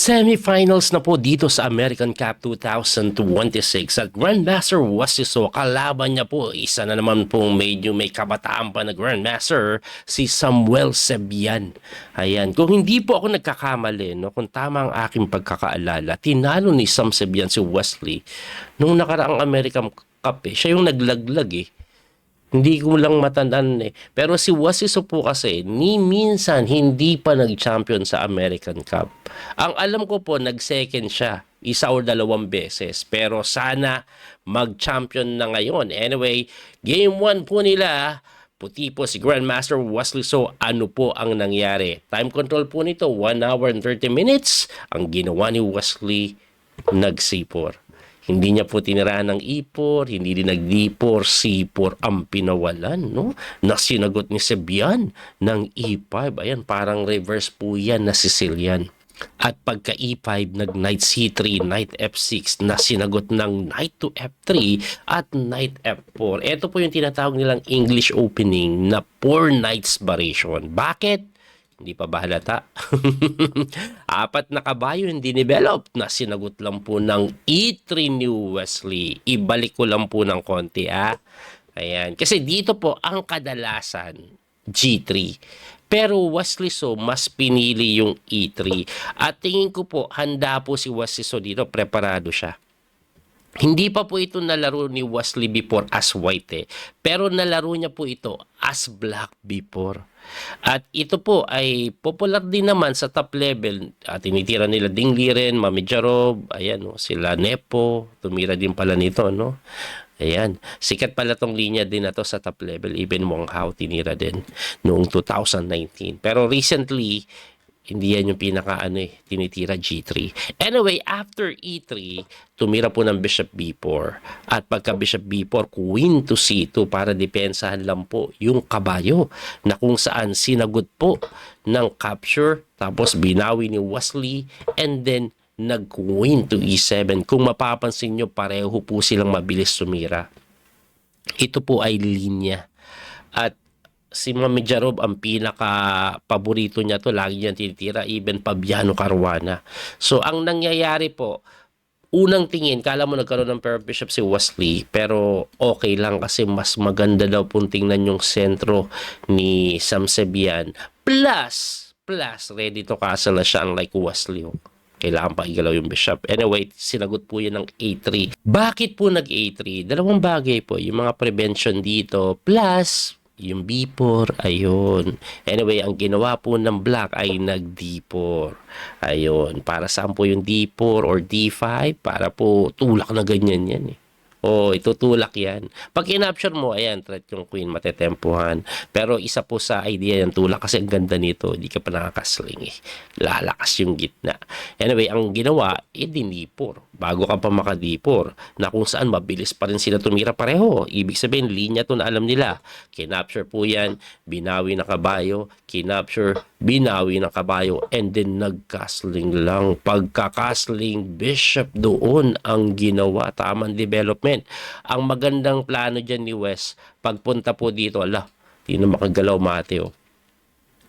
Semifinals na po dito sa American Cup 2026 at Grandmaster Wasiso kalaban niya po isa na naman pong medyo may kabataan pa na Grandmaster, si Samuel Sebian. Ayan, kung hindi po ako nagkakamali, no, kung tama ang aking pagkakaalala, tinalo ni Sam Sebian si Wesley nung nakaraang American Cup siya yung naglaglag Hindi ko lang matandaan Pero si Wasiso po kasi, ni minsan hindi pa nag-champion sa American Cup. Ang alam ko po, nag-second siya. Isa o dalawang beses. Pero sana mag-champion na ngayon. Anyway, game 1 po nila. Puti po si Grandmaster Wesley. So, ano po ang nangyari? Time control po nito, 1 hour and 30 minutes. Ang ginawa ni Wesley, nagsipor. Hindi niya po tinirahan ng ipor, hindi din nag-dipor, sipor ang pinawalan, no? Na sinagot ni Sebian ng E5. Ayan, parang reverse po yan na Sicilian. At pagka E5, nag-Knight C3, Knight F6 na sinagot ng Knight to F3 at Knight F4. Ito po yung tinatawag nilang English opening na 4 knights variation. Bakit? Hindi pa ba halata? Apat na kabayo hindi develop na sinagot lang po ng E3 ni Wesley. Ibalik ko lang po ng konti Ayan. Kasi dito po ang kadalasan G3. Pero Wesley So mas pinili yung E3. At tingin ko po handa po si Wesley So dito, preparado siya. Hindi pa po ito nalaro ni Wesley before as white pero nalaro niya po ito as black before. At ito po ay popular din naman sa top level. Tinitira nila Ding Liren, Mami Jarov, ayan sila Nepo, tumira din pala nito Ayan, sikat pala tong linya din na to sa top level. Even Wang Hao tinira din noong 2019. Pero recently, hindi yan yung pinaka tinitira G3. Anyway, after E3, tumira po ng Bishop B4. At pagka Bishop B4, Queen to C2 para depensahan lang po yung kabayo na kung saan sinagot po ng capture. Tapos binawi ni Wesley and then nag-Queen to E7. Kung mapapansin nyo, pareho po silang mabilis tumira. Ito po ay linya. At si Mami Jarov ang pinaka-paborito niya to, lagi niya tinitira, even Fabiano Caruana. So, ang nangyayari po, unang tingin, kala mo nagkaroon ng pair of bishop si Wesley, pero okay lang kasi mas maganda daw pong tingnan yung sentro ni Sam Sebian. Plus, ready to castle na siya unlike Wesley. Kailangan pa igalaw yung bishop. Anyway, sinagot po yan ng A3. Bakit po nag-A3? Dalawang bagay po. Yung mga prevention dito, plus yung B4, ayun. Anyway, ang ginawa po ng black ay nag-D4. Ayun. Para saan po yung D4 or D5? Para po tulak na ganyan yan itutulak yan. Pag in-option mo, ayan, threat yung queen, matetempuhan. Pero isa po sa idea yung tulak kasi ang ganda nito, hindi ka pa nakakasling Lalakas yung gitna. Anyway, ang ginawa, dinipor. Bago ka pa makadipor, na kung saan mabilis pa rin sila tumira pareho. Ibig sabihin, linya to na alam nila. Kinapture po yan, binawi na kabayo, kinapture, binawi na kabayo, and then nagcastling lang. Pagkakastling, bishop doon ang ginawa. Tamang development. Ang magandang plano dyan ni Wes, pagpunta po dito, hindi na makagalaw Mateo.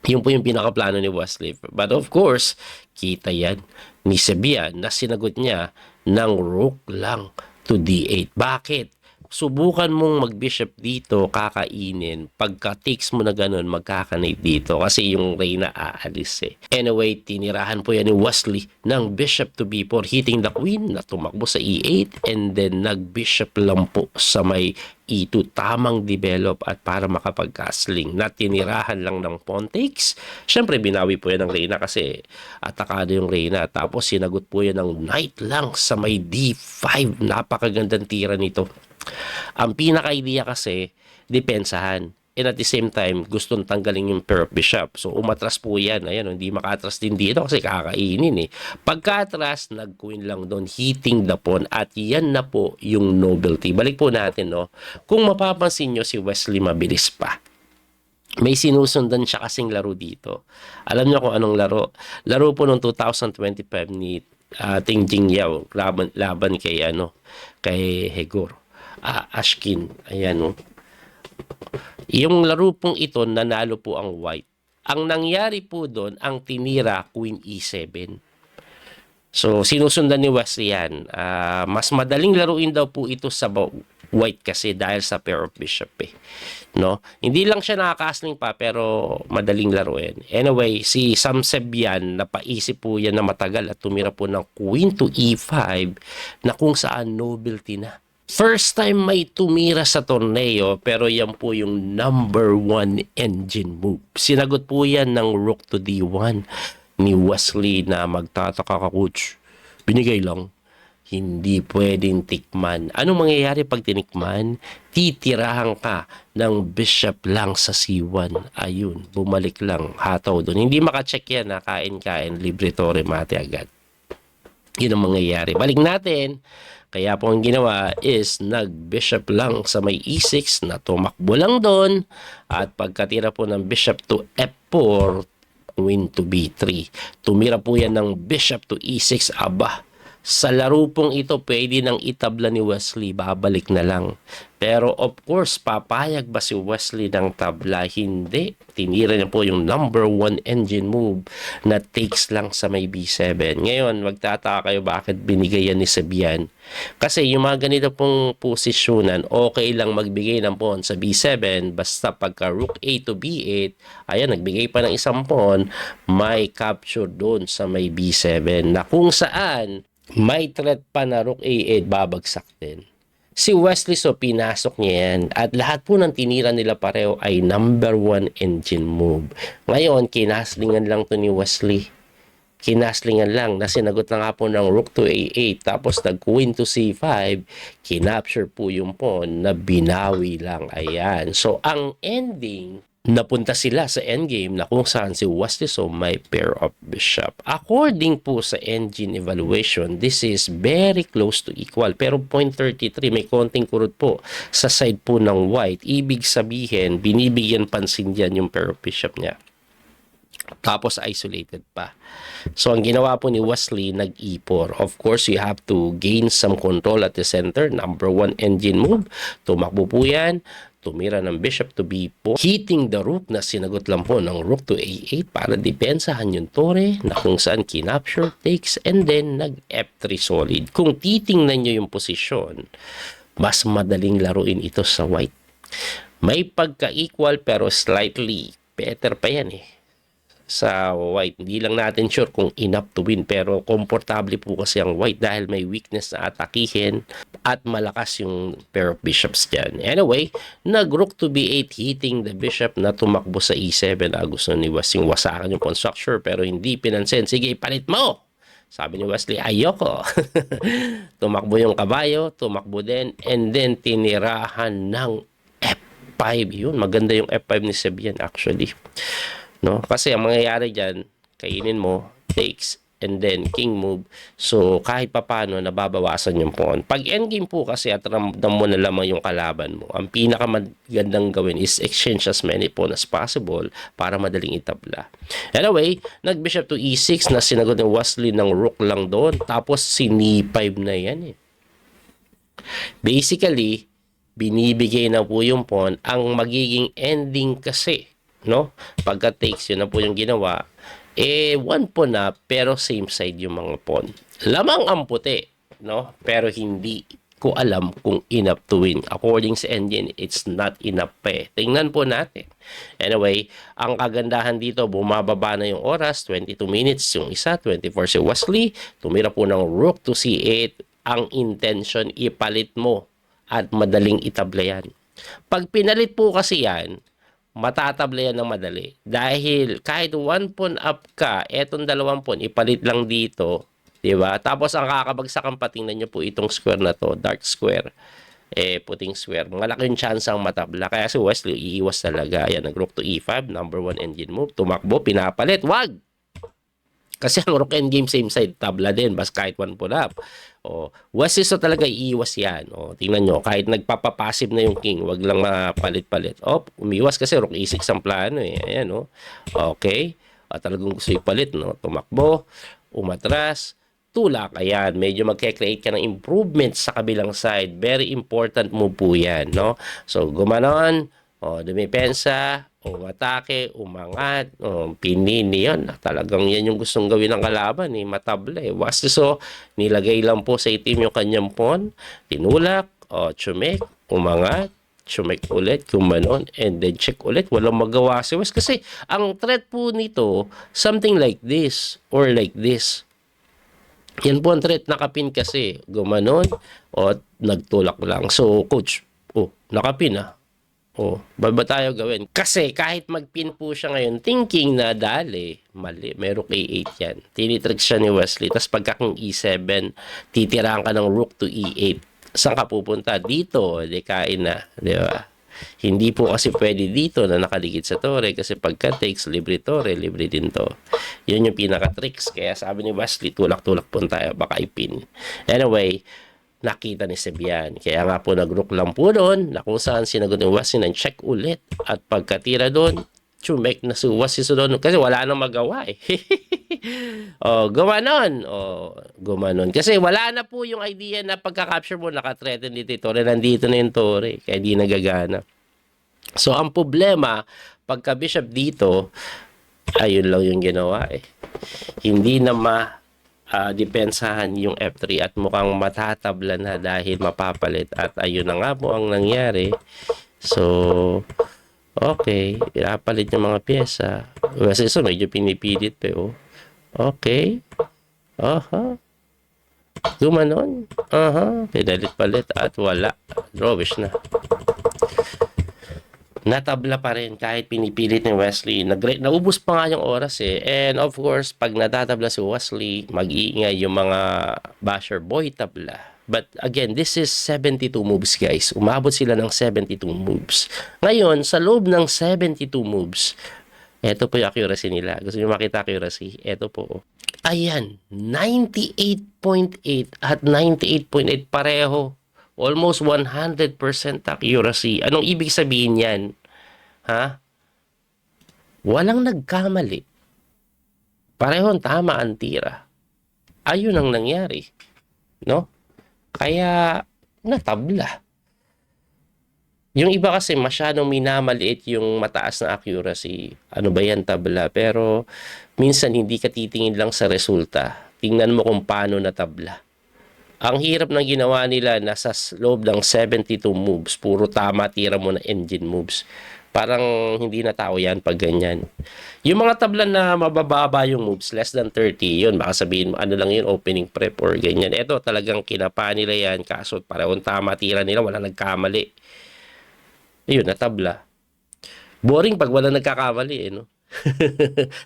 Yun po yung pinakaplano ni Wesley. But of course, kita yan ni Sebian na sinagot niya ng rook lang to D8. Bakit? Subukan mong mag-bishop dito, kakainin. Pagka takes mo na ganun, magkakanate dito. Kasi yung reyna aalis Anyway, tinirahan po yan ni Wesley ng bishop to B4, hitting the queen na tumakbo sa E8 and then nag-bishop lang po sa may E2. Tamang develop at para makapag-castling na tinirahan lang ng pawn takes. Siyempre, binawi po yan ng reyna kasi atakado yung reyna. Tapos, sinagot po yan ng knight lang sa may D5. Napakagandang tira nito. Ang pinaka-idea kasi, depensahan. And at the same time, gustong tanggalin yung pair of bishop. So, umatras po yan. Ayan, hindi makatras din dito kasi kakainin Pagka-atras, nag-queen lang doon, hitting the pawn. At yan na po yung novelty. Balik po natin, Kung mapapansin nyo, si Wesley mabilis pa. May sinusundan siya kasing laro dito. Alam nyo kung anong laro? Laro po noong 2025 ni Ting Jing Yao. Laban kay, kay Hegor. Ashkin. Ayan Yung laro pong ito, nanalo po ang white. Ang nangyari po doon, ang tinira Queen E7. So, sinusundan ni Wesley yan. Mas madaling laruin daw po ito sa white kasi dahil sa pair of bishop eh. No? Hindi lang siya nakakasling pa pero madaling laruin. Anyway, si Sam Sebyan, napaisip po yan na matagal at tumira po ng queen to e5 na kung saan nobility na. First time may tumira sa torneo pero yan po yung number 1 engine move. Sinagot po yan ng rook to d1 ni Wesley na magtataka ka coach. Binigay lang. Hindi pwedeng tikman. Anong mangyayari pag tinikman? Titirahan ka ng bishop lang sa c1. Ayun, bumalik lang. Hataw doon. Hindi makacheck yan na kain-kain, libre tore mate agad. Yun ang mangyayari. Balik natin. Kaya po ang ginawa is nag-bishop lang sa may e6 na tumakbo lang doon. At pagkatira po ng bishop to f4, queen to b3. Tumira po yan ng bishop to e6. Aba, sa laro pong ito, pwede nang itabla ni Wesley. Babalik na lang. Pero of course, papayag ba si Wesley ng tabla? Hindi. Tinira niya po yung number 1 engine move na takes lang sa may b7. Ngayon, magtataka kayo bakit binigay yan ni Sebyan. Kasi yung mga ganito pong posisyonan, okay lang magbigay ng pawn sa b7. Basta pagka rook a to b8, ayan, nagbigay pa ng isang pawn, may capture doon sa may b7 na kung saan may threat pa na rook a8, babagsak din. Si Wesley, so pinasok niya yan. At lahat po ng tinira nila pareho ay number 1 engine move. Ngayon, kinaslingan lang to ni Wesley. Kinaslingan lang na sinagot na nga po ng rook to a8. Tapos nag-queen to c5. Kinapture po yung pawn na binawi lang. Ayan. So, ang ending, napunta sila sa endgame na kung saan si Wesley so may pair of bishop. According po sa engine evaluation, this is very close to equal. Pero 0.33, may konting kurot po sa side po ng white. Ibig sabihin, binibigyan pansin dyan yung pair of bishop niya. Tapos isolated pa. So ang ginawa po ni Wesley, nag-e4. Of course, you have to gain some control at the center. Number 1 engine move. Tumakbo po yan. Tumira ng bishop to b4, hitting the rook na sinagot lang po ng rook to a8 para depensahan yung tore na kung saan kinapture, takes, and then nag-f3 solid. Kung titingnan nyo yung posisyon, mas madaling laruin ito sa white. May pagka-equal pero slightly better pa yan eh sa white. Hindi lang natin sure kung enough to win pero komportable po kasi ang white dahil may weakness na atakihin at malakas yung pair of bishops dyan. Anyway, nag-rook to b8 hitting the bishop na tumakbo sa e7. Gusto ni Wesley wasakan yung pawn structure pero hindi pinansin. Sige, palit mo! Sabi ni Wesley, ayoko. Tumakbo yung kabayo, tumakbo din, and then tinirahan ng f5. Yun, maganda yung f5 ni Sebyan actually. No? Kasi ang mangyayari dyan, kainin mo, takes, and then king move. So, kahit papano, nababawasan yung pawn. Pag endgame po kasi at ramdam mo na lamang yung kalaban mo, ang pinakamagandang gawin is exchange as many pawn as possible para madaling itabla. Anyway, nag-bishop to e6 na sinagot ni Wesley ng rook lang doon. Tapos, sini5 na yan eh. Basically, binibigay na po yung pawn. Ang magiging ending kasi, no? Pagka takes, yun na po yung ginawa. One pawn na, pero same side yung mga pawn. Lamang ang puti, no? Pero hindi ko alam kung enough to win. According sa engine, it's not enough pa eh. Tingnan po natin. Anyway, ang kagandahan dito, bumababa na yung oras, 22 minutes yung isa, 24 si Wesley. Tumira po ng rook to c8. Ang intention, ipalit mo at madaling itabla yan. Pag pinalit po kasi yan, matatabla yan ng madali. Dahil kahit 1 pawn up ka, etong 2 pawn, ipalit lang dito. Diba? Tapos ang kakabagsakan pa, tingnan nyo po itong square na to, dark square. Puting square. Malaki yung chance ang matabla. Kaya si Wesley, iiwas talaga. Ayan, nag-rook to e5, number 1 engine move. Tumakbo, pinapalit. Wag! Kasi ang rook endgame same side, tabla din. Bas kahit 1 pawn up. Wesley so talaga iiwas yan. Tingnan nyo, kahit nagpapapassive na yung king, wag lang mapalit-palit. Umiwas kasi rook e6 ang plano eh. Ayan, okay. Talagang gusto ipalit, no? Tumakbo, umatras, tulak. Ayan, medyo magke-create ka ng improvement sa kabilang side. Very important move po yan, no? So, gumanon, dumipensa, umatake, umangat, pinini yan. Talagang yan yung gustong gawin ng kalaban, matabla So, nilagay lang po sa itim yung kanyang pawn, tinulak, chumek, umangat, chumek ulit, gumanon, and then check ulit. Walang magawa si West kasi ang threat po nito, something like this or like this. Yan po ang threat, nakapin kasi. Gumanon, o nagtulak lang. So, coach, nakapin ba tayo gawin? Kasi kahit magpin po siya ngayon, thinking na dali, mali, may rook A8 yan. Tinitrick siya ni Wesley. Tapos pagka kung E7, titiraan ka ng rook to E8. Saan ka pupunta? Dito, di kain na. Di ba? Hindi po kasi pwede dito na nakaligid sa tore kasi pagka takes, libre tore, libre din to. Yun yung pinaka-tricks. Kaya sabi ni Wesley, tulak-tulak po tayo, baka ipin. Anyway, nakita ni Sebian. Kaya nga po nag-rook lang po doon na kung saan sinagot ni Wesley ng check ulit. At pagkatira doon, chumek na si Wesley doon kasi wala nang magawa gumanon. Kasi wala na po yung idea na pagka-capture mo, naka-threaten dito yung tore. Nandito na yung tore. Kaya di nagagana. So, ang problema, pagka-bishop dito, ayun lang yung ginawa Hindi na depensahan yung F3 at mukhang matatabla na dahil mapapalit at ayun na nga po ang nangyari. So, okay, ipapalit yung mga pyesa. Kasi so, medyo pinipilit pa Okay. Gumanon. Pinalit-palit at wala. Drawish na. Natabla pa rin kahit pinipilit ni Wesley. Naubos pa nga yung oras And of course, pag natatabla si Wesley, mag-iingay yung mga basher boy tabla. But again, this is 72 moves guys. Umabot sila ng 72 moves. Ngayon, sa loob ng 72 moves, eto po yung accuracy nila. Gusto nyo makita accuracy? Eto po. Ayan, 98.8 at 98.8 pareho. Almost 100% accuracy. Anong ibig sabihin yan? Walang nagkamali. Parehong tama ang tira. Ayun ang nangyari. No? Kaya, natabla. Yung iba kasi masyadong minamaliit yung mataas na accuracy. Ano ba yan, tabla? Pero, minsan hindi ka titingin lang sa resulta. Tingnan mo kung paano natabla. Ang hirap ng ginawa nila nasa loob ng 72 moves. Puro tama, tira mo na engine moves. Parang hindi na tao yan pag ganyan. Yung mga tabla na mabababa yung moves, less than 30, yun, baka sabihin mo, ano lang yun, opening prep or ganyan. Ito talagang kinapa nila yan, kaso parehong tama, tira nila, wala nagkamali. Ayun, natabla. Boring pag wala nagkakamali, no?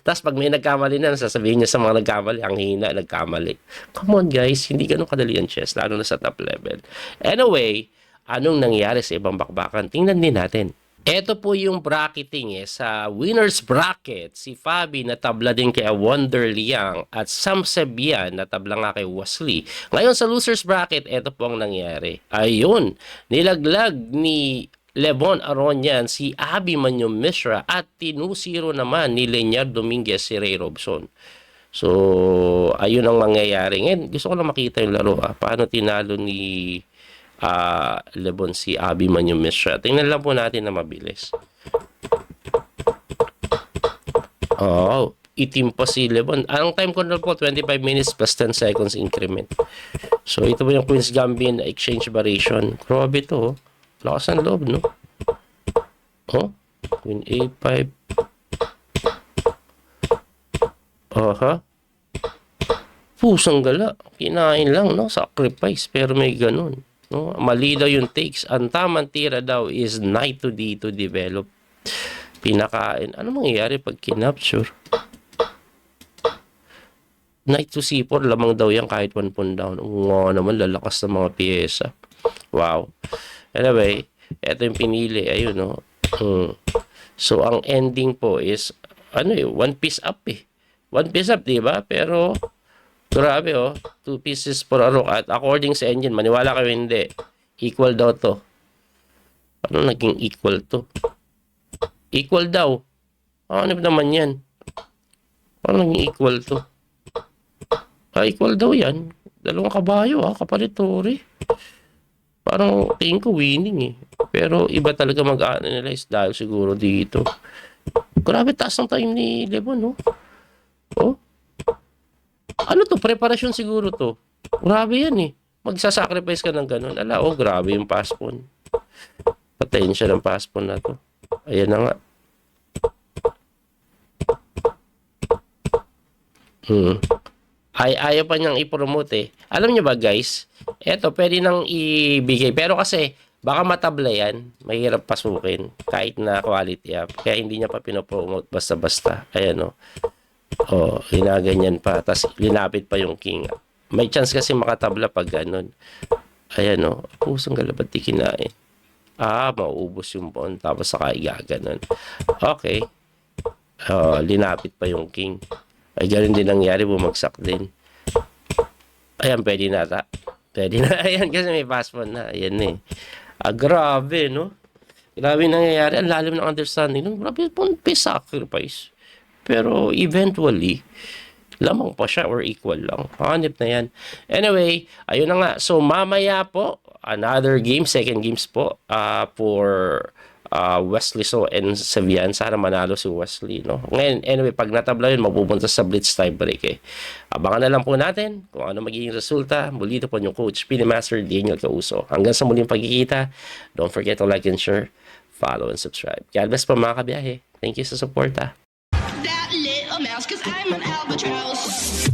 Tapos pag may nagkamali na, sasabihin niya sa mga nagkamali, ang hina, nagkamali. Come on guys, hindi ganun kadali ang chess, lalo na sa top level. Anyway, anong nangyari sa ibang bakbakan? Tingnan din natin. Ito po yung bracketing sa winner's bracket. Si Fabi natabla din kay Wonder Liang at Sam Sebian natabla nga kay Wesley. Ngayon sa loser's bracket, ito po ang nangyari. Ayun, nilaglag ni Lebon Aronian si Abby Manyo Mishra at tinusiro naman ni Leonard Dominguez si Ray Robson. So, ayun ang mangyayari. Ngayon, gusto ko lang makita yung laro. Paano tinalo ni Lebon si Abby Manyo Mishra. Tingnan lang po natin na mabilis. Itim pa si Lebon. Ang time control po, 25 minutes plus 10 seconds increment. So, ito po yung Queen's Gambit exchange variation. Grabe to. Lakas ang loob, no? Queen A5. Pusang gala. Kinain lang, no? Sacrifice. Pero may ganun. No? Mali daw yung takes. Ang tamang tira daw is knight to D to develop. Pinakain. Ano mangyayari pag kinapture? Knight to C4. Lamang daw yan kahit one pawn down. Naman, lalakas ng mga pyesa. Wow. Anyway, ito yung pinili. Ayun, no? So, ang ending po is, one piece up One piece up, diba? Pero, grabe, 2 pieces for a rook. At according sa engine, maniwala kayo hindi. Equal daw to. Ano naging equal to? Equal daw. Ano naman yan? Ano naging equal to? Equal daw yan. 2 kabayo, kapalit tori. Parang tingin ko winning Pero iba talaga mag-analyze dahil siguro dito. Grabe, taas ng time ni Lebon, no? Oh, ano to? Preparasyon siguro to. Grabe yan eh. Magsasacrifice ka ng ganun. Ala, oh, grabe yung paspon. Patayin siya ng paspon na to. Ayan na nga. Ayaw pa niyang i-promote eh. Alam niyo ba guys, eto pwede nang ibigay. Pero kasi, baka matabla yan. Mahirap pasukin. Kahit na quality app. Kaya hindi niya pa pinopromote basta-basta. Ayan o. Oh, ginaganyan pa. Tapos linapit pa yung king. May chance kasi makatabla pag ganun. Ayan o. Pusong galabat di kinain. Mauubos yung bond. Tapos saka igaganon. Okay. Linapit pa yung king. Ay, ganun din nangyari, bumagsak din. Ayan, pwede na ata. Pwede na. Ayan, kasi may passport na. Ayan eh. Grabe, no? Grabe nangyayari. Ang lalim ng understanding. No? Grabe po, may sacrifice. Pero eventually, lamang pa siya or equal lang. Hanip na yan. Anyway, ayun na nga. So, mamaya po, another game, second games po for Wesley So and Sevian. Sana manalo si Wesley, no? Ngayon, anyway, pag natabla yun, mapupunta sa Blitz tiebreak eh. Abangan na lang po natin kung ano magiging resulta. Muli ito po yung coach, Pinamaster Daniel Causo. Hanggang sa muling pagkikita, don't forget to like and share, follow and subscribe. God bless po mga kabiyahe. Thank you sa support. That little mouse, 'cause I'm an albatross.